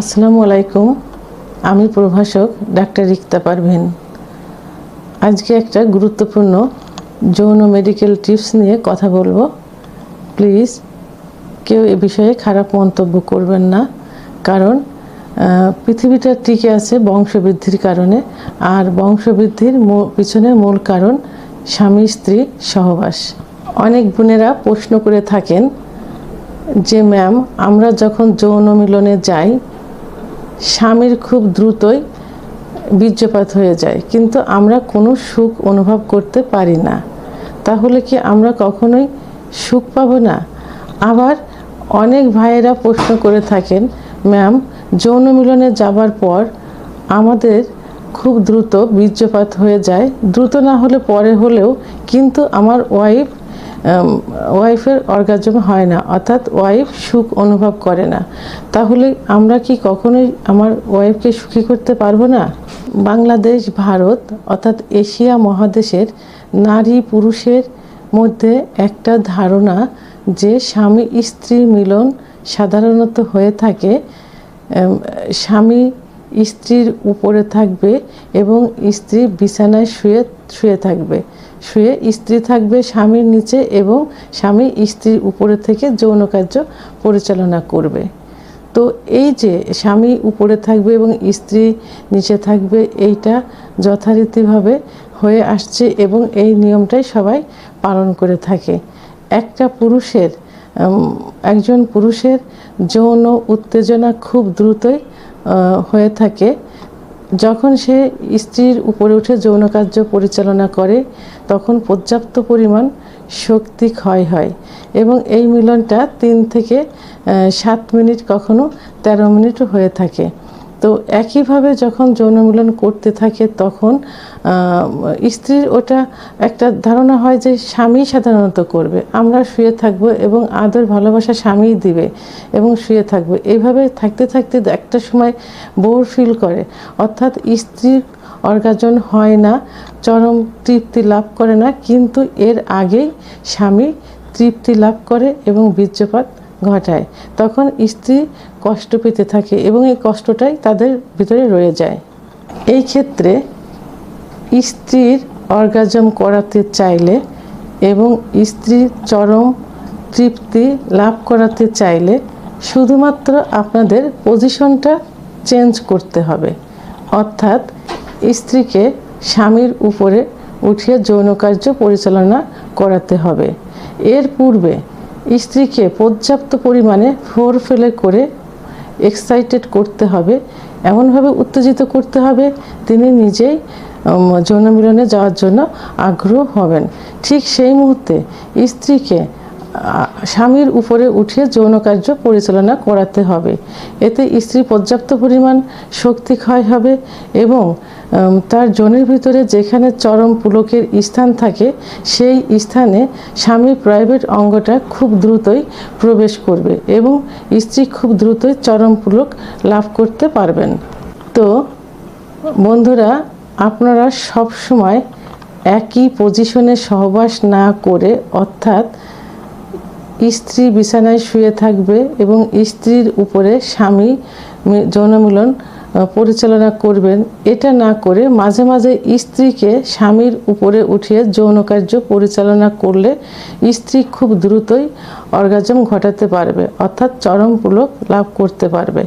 আসসালামু আলাইকুম। আমি প্রভাষক ডাক্তার রিক্তা পারভিন। আজকে একটা গুরুত্বপূর্ণ যৌন মেডিকেল টিপস নিয়ে কথা বলবো। প্লিজ কেউ এ বিষয়ে খারাপ মন্তব্য করবেন না, কারণ পৃথিবীটা টিকে আছে বংশবৃদ্ধির কারণে, আর বংশবৃদ্ধির পিছনের মূল কারণ স্বামী স্ত্রী সহবাস। অনেক বোনেরা প্রশ্ন করে থাকেন যে ম্যাম, আমরা যখন যৌন মিলনে যাই স্বামীর খুব দ্রুতই বীর্যপাত হয়ে যায়, কিন্তু আমরা কোনো সুখ অনুভব করতে পারি না, তাহলে কি আমরা কখনোই সুখ পাবো না? আবার অনেক ভাইয়েরা প্রশ্ন করে থাকেন, ম্যাম যৌন মিলনে যাবার পর আমাদের খুব দ্রুত বীর্যপাত হয়ে যায়, দ্রুত না হলে পরে হলেও, কিন্তু আমার ওয়াইফের অর্গাজম হয় না, অর্থাৎ ওয়াইফ সুখ অনুভব করে না, তাহলে আমরা কি কখনোই আমার ওয়াইফকে সুখী করতে পারবো না? বাংলাদেশ, ভারত অর্থাৎ এশিয়া মহাদেশের নারী পুরুষের মধ্যে একটা ধারণা যে স্বামী স্ত্রীর মিলন সাধারণত হয়ে থাকে স্বামী স্ত্রীর উপরে থাকবে এবং স্ত্রী বিছানায় শুয়ে থাকবে, স্ত্রী থাকবে স্বামীর নিচে এবং স্বামী স্ত্রীর উপরে থেকে যৌন কার্য পরিচালনা করবে। তো এই যে স্বামী উপরে থাকবে এবং স্ত্রী নিচে থাকবে, এইটা যথারীতিভাবে হয়ে আসছে এবং এই নিয়মটাই সবাই পালন করে থাকে। একজন পুরুষের যৌন উত্তেজনা খুব দ্রুতই হয়ে থাকে যখন সে স্ত্রীর উপরে উঠে যৌন কার্য পরিচালনা করে, তখন পর্যাপ্ত পরিমাণ শক্তি ক্ষয় হয় এবং এই মিলনটা 3 থেকে 7 মিনিট, কখনো 13 মিনিটও হয়ে থাকে। তো একইভাবে যখন যৌন মিলন করতে থাকে তখন স্ত্রীর ওটা একটা ধারণা হয় যে স্বামী সাধারণত করবে, আমরা শুয়ে থাকবো এবং আদর ভালোবাসা স্বামীই দিবে এবং শুয়ে থাকবো। এইভাবে থাকতে থাকতে একটা সময় বোর ফিল করে, অর্থাৎ স্ত্রীর অর্গাজম হয় না, চরম তৃপ্তি লাভ করে না, কিন্তু এর আগেই স্বামী তৃপ্তি লাভ করে এবং বীর্যপাত ঘটায়। তখন স্ত্রী কষ্ট পেতে থাকে এবং এই কষ্টটাই তাদের ভিতরে রয়ে যায়। এই ক্ষেত্রে স্ত্রীর অর্গাজম করাতে চাইলে এবং স্ত্রীর চরম তৃপ্তি লাভ করাতে চাইলে শুধুমাত্র আপনাদের পজিশনটা চেঞ্জ করতে হবে, অর্থাৎ স্ত্রীকে স্বামীর উপরে উঠিয়ে যৌন কার্য পরিচালনা করাতে হবে। এর পূর্বে স্ত্রীকে পর্যাপ্ত পরিমাণে ফোরপ্লে করে এক্সাইটেড করতে হবে, এমনভাবে উত্তেজিত করতে হবে তিনি নিজেই যৌন মিলনে যাওয়ার জন্য আগ্রহ হবেন। ঠিক সেই মুহূর্তে স্ত্রীকে স্বামীর উপরে উঠিয়ে যৌন কার্য পরিচালনা করাতে হবে। এতে স্ত্রী পর্যাপ্ত পরিমাণ শক্তি ক্ষয় হবে এবং তার যোনির ভিতরে যেখানে চরম পুলকের স্থান থাকে সেই স্থানে স্বামীর প্রাইভেট অঙ্গটা খুব দ্রুতই প্রবেশ করবে এবং স্ত্রী খুব দ্রুতই চরম পুলক লাভ করতে পারবেন। তো বন্ধুরা, আপনারা সব সময় একই পজিশনে সহবাস না করে, অর্থাৎ স্ত্রী বিছানায় শুয়ে থাকবে এবং স্ত্রীর উপরে স্বামী যৌন মিলন পরিচালনা করবেন, এটা না করে মাঝে মাঝে স্ত্রীকে স্বামীর উপরে উঠিয়ে যৌন কার্য পরিচালনা করলে স্ত্রী খুব দ্রুতই অর্গাজম ঘটাতে পারবে, অর্থাৎ চরম পুলক লাভ করতে পারবে।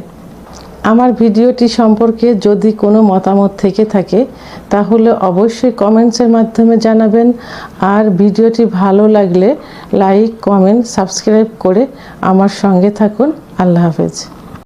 আমার ভিডিওটি সম্পর্কে যদি কোনো মতামত থেকে থাকে তাহলে অবশ্যই কমেন্টসের মাধ্যমে জানাবেন, আর ভিডিওটি ভালো লাগলে লাইক, কমেন্ট, সাবস্ক্রাইব করে আমার সঙ্গে থাকুন। আল্লাহ হাফেজ।